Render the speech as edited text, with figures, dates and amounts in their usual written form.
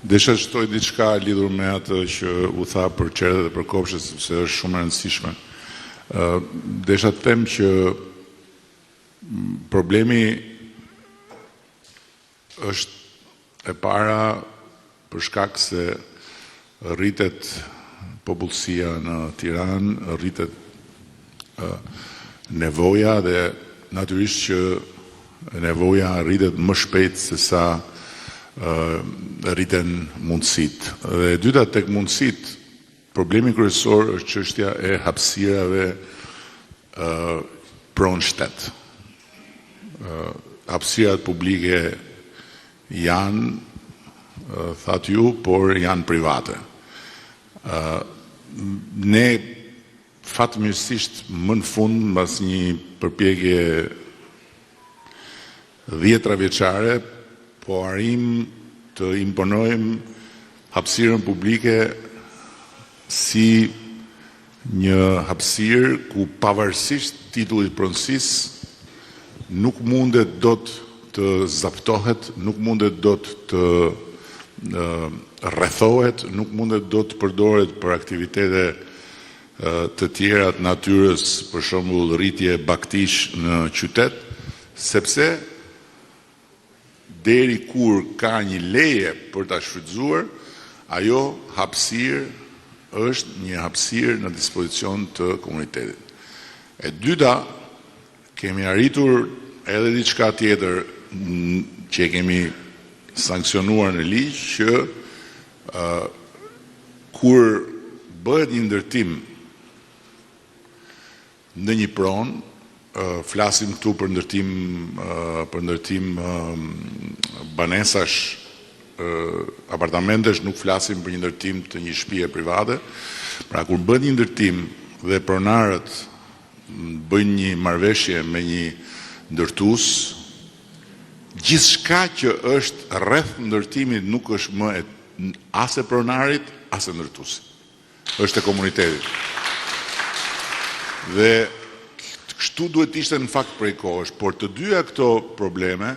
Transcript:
Desha që toj diçka lidhur me atë që u tha për qerët dhe për kopshet, sepse është shumë e rëndësishme. Desha të them që problemi është e para për shkak se rritet popullsia në Tiranë, rritet nevoja dhe natyrisht që nevoja rritet më shpejt se sa rriten mundësit. Dhe e dyta tek mundësit, problemi kryesor është çështja e hapësirave pronë shtet. Hapësirat publike janë, thatë ju, por janë private. Ne fatmirësisht më në fund, mbas një përpjekje 10 vjeçare, po arrim të imponojmë hapësirën publike si një hapësirë ku pavarësisht titullit pronësisë nuk mundet dot të zaptohet, nuk mundet dot të rrethohet, nuk mundet dot të përdoret për aktivitete të tjera të natyrës, për shembull rritje baktish në qytet, sepse deri kur ka një leje për ta shfrytzuar, ajo hapësirë është një hapësirë në dispozicion të komunitetit. E dyta, kemi arritur edhe diçka tjetër që kemi sankcionuar në ligj, që kur bëhet një ndërtim në një pronë, flasim këtu për ndërtim banesash, apartamentesh, nuk flasim për një ndërtim të një shtëpie private. Pra kur bën një ndërtim dhe pronarët bëjnë një marrëveshje me një ndërtues, gjithçka që është rreth ndërtimit nuk është më as e pronarit, as e ndërtuesit. Është e komunitetit. Dhe kështu duhet ishte në fakt prej kohësh, por të dyja këto probleme